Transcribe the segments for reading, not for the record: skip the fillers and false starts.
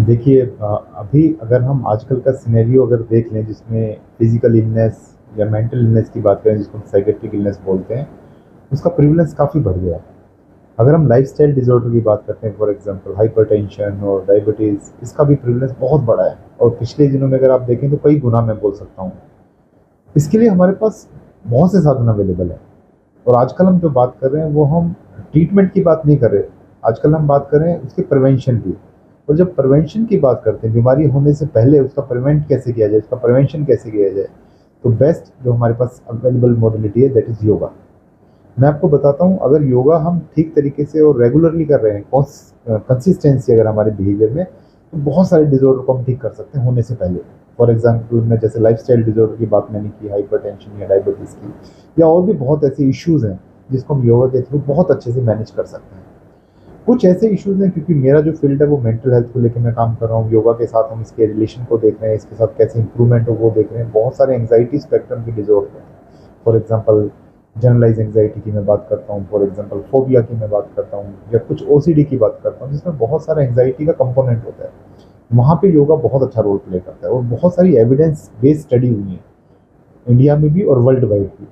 देखिए अभी अगर हम आजकल का सिनेरियो अगर देख लें जिसमें फिजिकल इलनेस या मेंटल इलनेस की बात करें जिसको हम साइकेट्रिक इलनेस बोलते हैं, उसका प्रिवलेंस काफ़ी बढ़ गया है। अगर हम लाइफस्टाइल डिसऑर्डर की बात करते हैं, फॉर एग्जांपल हाइपरटेंशन और डायबिटीज़, इसका भी प्रिवलेंस बहुत बड़ा है और पिछले दिनों में अगर आप देखें तो कई गुना मैं बोल सकता हूँ। इसके लिए हमारे पास बहुत से साधन अवेलेबल है। और आजकल हम जो बात कर रहे हैं वो हम ट्रीटमेंट की बात नहीं कर रहे, आजकल हम बात कर रहे हैं उसके प्रिवेंशन की। और जब प्रिवेंशन की बात करते हैं, बीमारी होने से पहले उसका प्रिवेंट कैसे किया जाए, उसका प्रिवेंशन कैसे किया जाए, तो बेस्ट जो हमारे पास अवेलेबल मॉडलिटी है दैट इज़ योगा। मैं आपको बताता हूँ, अगर योगा हम ठीक तरीके से और रेगुलरली कर रहे हैं, कंसिस्टेंसी अगर हमारे बिहेवियर में, तो बहुत सारे डिजॉर्डर को हम ठीक कर सकते हैं होने से पहले। फॉर एग्जांपल मैं जैसे लाइफस्टाइल डिजॉर्डर की बात मैंने की, हाइपरटेंशन या डायबिटीज़ की, या और भी बहुत ऐसे इश्यूज़ हैं जिसको हम योगा के थ्रू बहुत अच्छे से मैनेज कर सकते हैं। कुछ ऐसे इश्यूज़ हैं, क्योंकि मेरा जो फील्ड है वो मेंटल हेल्थ को लेकर मैं काम कर रहा हूँ, योगा के साथ हम इसके रिलेशन को देख रहे हैं, इसके साथ कैसे इंप्रूवमेंट हो वो देख रहे हैं। बहुत सारे एंग्जाइटी स्पेक्ट्रम के डिजॉर्डर हैं। फॉर एग्जांपल जनरलाइज एंग्जाइटी की मैं बात करता हूँ, फॉर एग्जांपल फोबिया की मैं बात करता हूँ, या कुछ ओसीडी की बात करता हूँ जिसमें बहुत सारा एंग्जाइटी का कंपोनेंट होता है। वहाँ पे योगा बहुत अच्छा रोल प्ले करता है और बहुत सारी एविडेंस बेस्ड स्टडी हुई है इंडिया में भी और वर्ल्ड वाइड भी,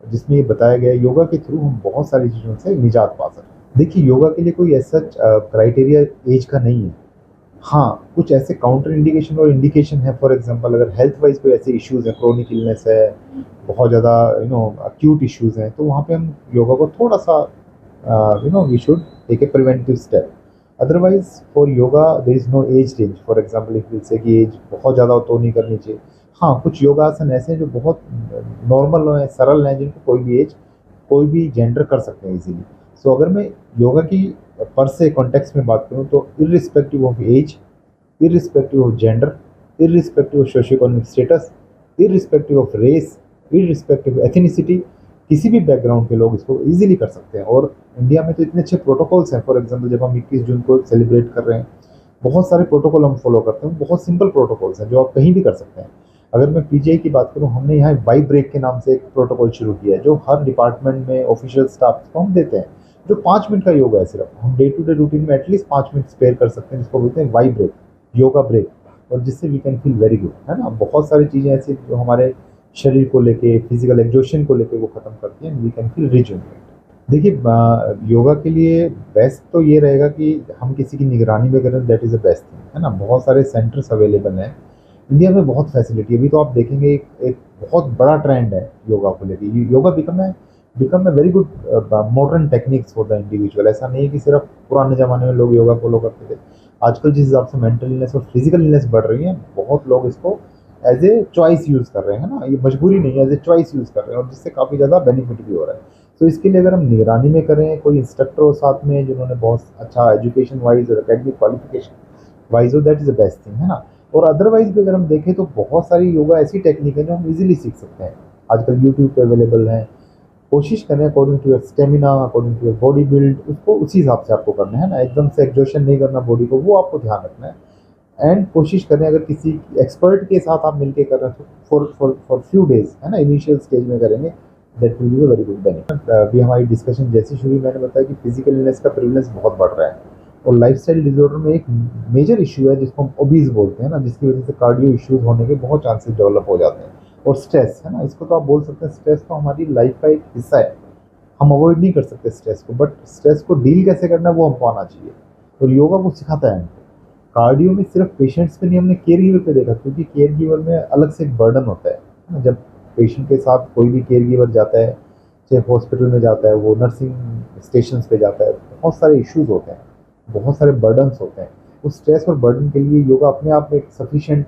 जिसमें ये बताया गया है योगा के थ्रू हम बहुत सारी चीज़ों से निजात पा सकते हैं। देखिए, योगा के लिए कोई ऐसा क्राइटेरिया एज का नहीं है। हाँ, कुछ ऐसे काउंटर इंडिकेशन और इंडिकेशन है। फॉर एग्जांपल अगर हेल्थ वाइज कोई ऐसे इश्यूज हैं, क्रोनिक इलनेस है, बहुत ज़्यादा अक्यूट इश्यूज हैं, तो वहाँ पे हम योगा को थोड़ा सा we should take a preventive step. Otherwise for yoga there is no age range. For example if will say कि एज बहुत ज़्यादा तो नहीं करनी चाहिए। हाँ, कुछ योगासन ऐसे हैं जो बहुत नॉर्मल हैं, सरल हैं, जिनको कोई भी एज, कोई भी जेंडर कर सकते हैं इजीली। सो अगर मैं योगा की पर से कॉन्टेक्स्ट में बात करूँ तो irrespective of age, irrespective of gender, irrespective of socio economic status, irrespective of race, irrespective of ethnicity, किसी भी बैकग्राउंड के लोग इसको इजीली कर सकते हैं। और इंडिया में तो इतने अच्छे प्रोटोकॉल्स हैं। फॉर एग्जांपल जब हम 21 जून को सेलिब्रेट कर रहे हैं, बहुत सारे प्रोटोकॉल हम फॉलो करते हैं, बहुत सिंपल प्रोटोकॉल्स हैं जो आप कहीं भी कर सकते हैं। अगर मैं पीजीआई की बात करूं, हमने यहाँ वाई ब्रेक के नाम से एक प्रोटोकॉल शुरू किया है जो हर डिपार्टमेंट में ऑफिशियल स्टाफ को हम देते हैं, जो 5 मिनट का योगा है। सिर्फ हम डे टू डे रूटीन में एटलीस्ट 5 मिनट स्पेयर कर सकते हैं, जिसको बोलते हैं वाई ब्रेक, योगा ब्रेक, और जिससे we can feel very good, है ना। बहुत सारी चीज़ें ऐसी जो हमारे शरीर को लेके, फिजिकल एग्जॉशन को लेके वो खत्म करती हैं, वी कैन फील रिजुवेनेट। देखिए, योगा के लिए बेस्ट तो ये रहेगा कि हम किसी की निगरानी में करें, that is the best thing, है ना। बहुत सारे सेंटर्स अवेलेबल हैं इंडिया में, बहुत फैसिलिटी। अभी तो आप देखेंगे एक बहुत बड़ा ट्रेंड है योगा को लेके। Yoga become a very good modern techniques for the individual. ऐसा नहीं है कि सिर्फ पुराने ज़माने में लोग योगा फॉलो करते थे। आजकल जिस हिसाब से मेंटल इलनेस और फिजिकल इलनेस बढ़ रही है, बहुत लोग इसको एज ए चॉइस यूज़ कर रहे हैं, ना, ये मजबूरी नहीं है, एज ए चॉइस यूज़ कर रहे हैं, और जिससे काफ़ी ज़्यादा बेनिफिट भी हो रहा है। तो इसके लिए अगर हम निगरानी में करें, कोई इंस्ट्रक्टर हो साथ में जिन्होंने बहुत अच्छा एजुकेशन वाइज और एकेडमिक क्वालिफिकेशन वाइज हो, that is the best thing, है ना। और अदरवाइज भी अगर हम देखें तो बहुत सारी योगा ऐसी टेक्निक है जो हम इजीली सीख सकते हैं, आजकल यूट्यूब पे अवेलेबल हैं। कोशिश करें according to your stamina, according to your body build, उसको उसी हिसाब से आपको करना है ना। एकदम से एग्जॉशन नहीं करना बॉडी को, वो आपको ध्यान रखना है। एंड कोशिश करें अगर किसी एक्सपर्ट के साथ आप मिलकर कर रहे हैं तो फॉर फ्यू डेज, है ना, इनिशियल स्टेज में करेंगे, that will be a very good benefit. अभी हमारी डिस्कशन जैसी शुरू, मैंने बताया कि फिजिकल इलनेस का प्रिवलेंस बहुत बढ़ रहा है, और लाइफस्टाइल डिसऑर्डर में एक मेजर इशू है जिसको हम ओबीज बोलते हैं ना, जिसकी वजह से कार्डियो इश्यूज होने के बहुत चांसेस डेवलप हो जाते हैं। और स्ट्रेस, है ना, इसको तो आप बोल सकते हैं स्ट्रेस तो हमारी लाइफ का एक हिस्सा है। हम अवॉइड नहीं कर सकते स्ट्रेस को, बट स्ट्रेस को डील कैसे करना है वो हमको आना चाहिए, और योगा वो सिखाता है हमको। कार्डियो में सिर्फ पेशेंट्स पे नहीं, हमने केयर गिवर पे देखा, क्योंकि केयर गिवर में अलग से एक बर्डन होता है। जब पेशेंट के साथ कोई भी केयर गिवर जाता है, चाहे हॉस्पिटल में जाता है, वो नर्सिंग स्टेशन पे जाता है, बहुत सारे इश्यूज होते हैं, बहुत सारे बर्डन्स होते हैं। उस स्ट्रेस और बर्डन के लिए योगा अपने आप में एक सफिशिएंट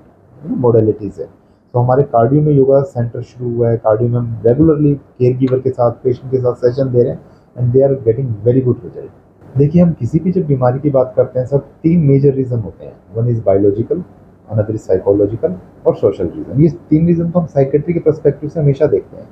मॉडलिटीज़ है। तो हमारे कार्डियो में योगा सेंटर शुरू हुआ है, कार्डियो में हम रेगुलरली केयर गिवर के साथ, पेशेंट के साथ सेशन दे रहे हैं, and they are getting very good result. देखिए, हम किसी भी जब बीमारी की बात करते हैं, सब 3 मेजर रीज़न होते हैं। One is biological, another is psychological, और सोशल रीज़न। ये 3 रीज़न तो हम साइकेट्री के पर्सपेक्टिव से हमेशा देखते हैं।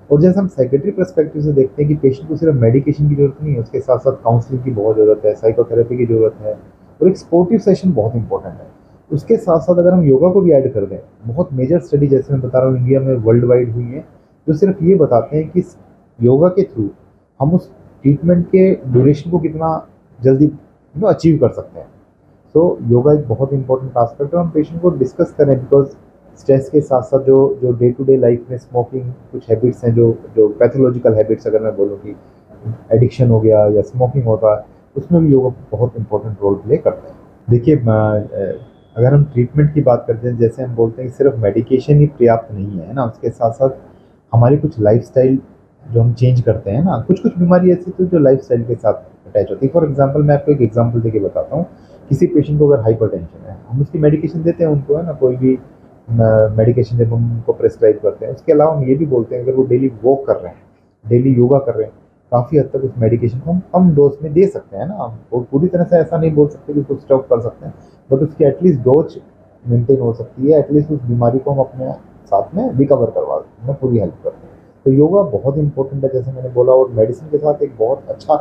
और जैसे हम साइकेट्री पर्सपेक्टिव से देखते हैं कि पेशेंट को सिर्फ मेडिकेशन की जरूरत नहीं है, उसके साथ साथ काउंसलिंग की बहुत ज़रूरत है, साइकोथेरेपी की ज़रूरत है, और एक स्पोर्टिव सेशन बहुत इंपॉर्टेंट है। उसके साथ साथ अगर हम योगा को भी ऐड कर दें, बहुत मेजर स्टडी जैसे मैं बता रहा हूँ इंडिया में वर्ल्ड वाइड हुई है, जो सिर्फ ये बताते हैं कि योगा के थ्रू हम उस ट्रीटमेंट के ड्यूरेशन को कितना जल्दी अचीव कर सकते हैं। सो योगा एक बहुत इंपॉर्टेंट एस्पेक्ट है, हम पेशेंट को डिस्कस करें, बिकॉज स्ट्रेस के साथ साथ जो जो डे टू डे लाइफ में स्मोकिंग कुछ हैबिट्स हैं, जो जो पैथोलॉजिकल हैबिट्स अगर मैं बोलूँ कि एडिक्शन हो गया या स्मोकिंग होता है, उसमें भी योगा बहुत इंपॉर्टेंट रोल प्ले करता है। देखिए अगर हम ट्रीटमेंट की बात करते हैं, जैसे हम बोलते हैं कि सिर्फ मेडिकेशन ही पर्याप्त नहीं है ना, उसके साथ साथ हमारी कुछ लाइफस्टाइल जो हम चेंज करते हैं ना, कुछ कुछ बीमारी ऐसी तो जो लाइफस्टाइल के साथ अटैच होती है। फॉर एग्जांपल मैं आपको एक एग्जांपल देके बताता हूँ। किसी पेशेंट को अगर हाइपरटेंशन है, हम उसकी मेडिकेशन देते हैं उनको, है ना, कोई भी मेडिकेशन जब हम उनको प्रेस्क्राइब करते हैं, उसके अलावा हम ये भी बोलते हैं अगर वो डेली वॉक कर रहे हैं, डेली योगा कर रहे हैं, काफ़ी हद तक उस मेडिकेशन को हम कम डोज में दे सकते हैं ना। और पूरी तरह से ऐसा नहीं बोल सकते कि उसको स्टॉप कर सकते हैं, बट उसकी एटलीस्ट डोज मेंटेन हो सकती है, एटलीस्ट उस बीमारी को हम अपने साथ में रिकवर करवा सकते हैं, पूरी हेल्प करते हैं। तो योगा बहुत इंपॉर्टेंट है जैसे मैंने बोला, और मेडिसिन के साथ एक बहुत अच्छा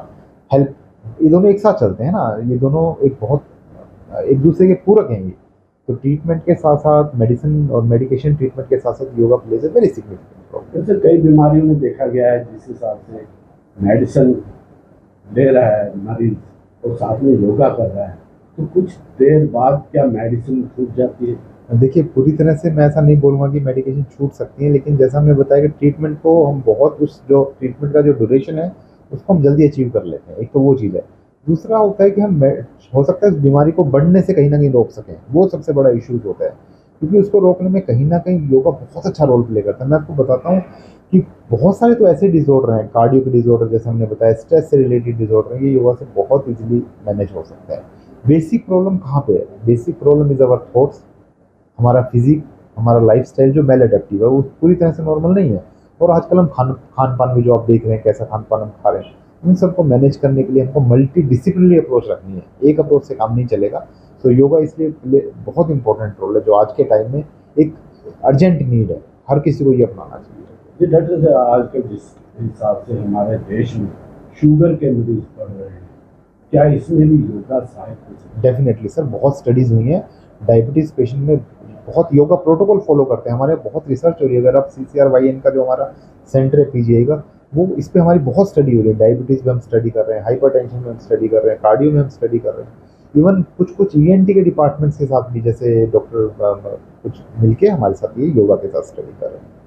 हेल्प, ये दोनों एक साथ चलते हैं ना, ये दोनों एक बहुत एक दूसरे के पूरक हैं ये। तो ट्रीटमेंट के साथ साथ मेडिसिन और मेडिकेशन ट्रीटमेंट के साथ साथ yoga plays a very significant role. जैसे कई बीमारियों में देखा गया है जिस हिसाब से मेडिसिन ले रहा है मरीज और साथ में योगा कर रहा है, तो कुछ देर बाद क्या मेडिसिन छूट जाती है? देखिए पूरी तरह से मैं ऐसा नहीं बोलूँगा कि मेडिकेशन छूट सकती है, लेकिन जैसा हमने बताया कि ट्रीटमेंट को हम बहुत, उस जो ट्रीटमेंट का जो ड्यूरेशन है उसको हम जल्दी अचीव कर लेते हैं, एक तो वो चीज़ है। दूसरा होता है कि हम हो सकता है उस बीमारी को बढ़ने से कहीं ना कहीं रोक सकें, वो सबसे बड़ा इश्यूज होता है, क्योंकि उसको रोकने में कहीं ना कहीं योगा बहुत अच्छा रोल प्ले करता है। मैं आपको बताता हूँ कि बहुत सारे तो ऐसे डिसऑर्डर हैं, कार्डियो के डिसऑर्डर जैसे हमने बताया, स्ट्रेस से रिलेटेड डिसऑर्डर हैं, ये योगा से बहुत इजीली मैनेज हो सकता है। बेसिक प्रॉब्लम कहाँ पे है? Basic problem is our thoughts, हमारा फिजिक, हमारा लाइफस्टाइल जो मेल एडेप्टिव है वो पूरी तरह से नॉर्मल नहीं है। और आजकल हम खान पान में जो आप देख रहे हैं, कैसा खान पान हम खा रहे हैं, उन सबको मैनेज करने के लिए हमको मल्टी डिसिप्लिनरी अप्रोच रखनी है, एक अप्रोच से काम नहीं चलेगा। तो योगा इसलिए बहुत इंपॉर्टेंट रोल है, जो आज के टाइम में एक अर्जेंट नीड है, हर किसी को ये अपनाना चाहिए। जी डॉक्टर साहब, आजकल जिस हिसाब से हमारे देश में शुगर के मरीज बढ़ रहे हैं, क्या इसमें भी योगा सहायक हो सकता है? डेफिनेटली सर, बहुत स्टडीज़ हुई हैं, डायबिटीज़ पेशेंट में बहुत योगा प्रोटोकॉल फॉलो करते हैं, हमारे बहुत रिसर्च हो रही है। अगर आप CCRYN का जो हमारा सेंटर है पीजीआई, वो इस पे हमारी बहुत स्टडी हो रही है। डायबिटीज़ में हम स्टडी कर रहे हैं, हाइपरटेंशन में हम स्टडी कर रहे हैं, कार्डियो में हम स्टडी कर रहे हैं, इवन कुछ कुछ ENT के डिपार्टमेंट्स के साथ भी, जैसे डॉक्टर कुछ मिलके हमारे साथ ये योगा के साथ स्टडी कर रहे हैं।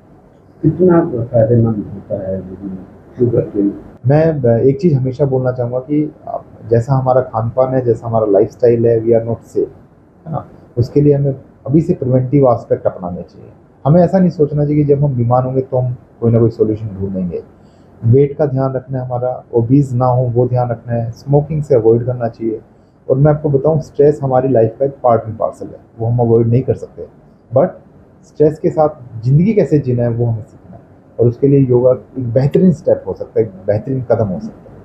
कितना फायदेमंद होता है शुगर के? मैं एक चीज़ हमेशा बोलना चाहूँगा कि जैसा हमारा खान पान है, जैसा हमारा लाइफस्टाइल है, वी आर नॉट सेफ, है ना। उसके लिए हमें अभी से प्रिवेंटिव एस्पेक्ट अपनाने चाहिए। हमें ऐसा नहीं सोचना चाहिए कि जब हम बीमार होंगे तो हम कोई ना कोई सोल्यूशन ढूंढेंगे। वेट का ध्यान रखना है, हमारा ओबीज ना हो वो ध्यान रखना है, स्मोकिंग से अवॉइड करना चाहिए। और मैं आपको बताऊं, स्ट्रेस हमारी लाइफ का एक पार्ट एंड पार्सल है, वो हम अवॉइड नहीं कर सकते, बट स्ट्रेस के साथ ज़िंदगी कैसे जीना है वो हमें सीखना है, और उसके लिए योगा एक बेहतरीन स्टेप हो सकता है, एक बेहतरीन कदम हो सकता है।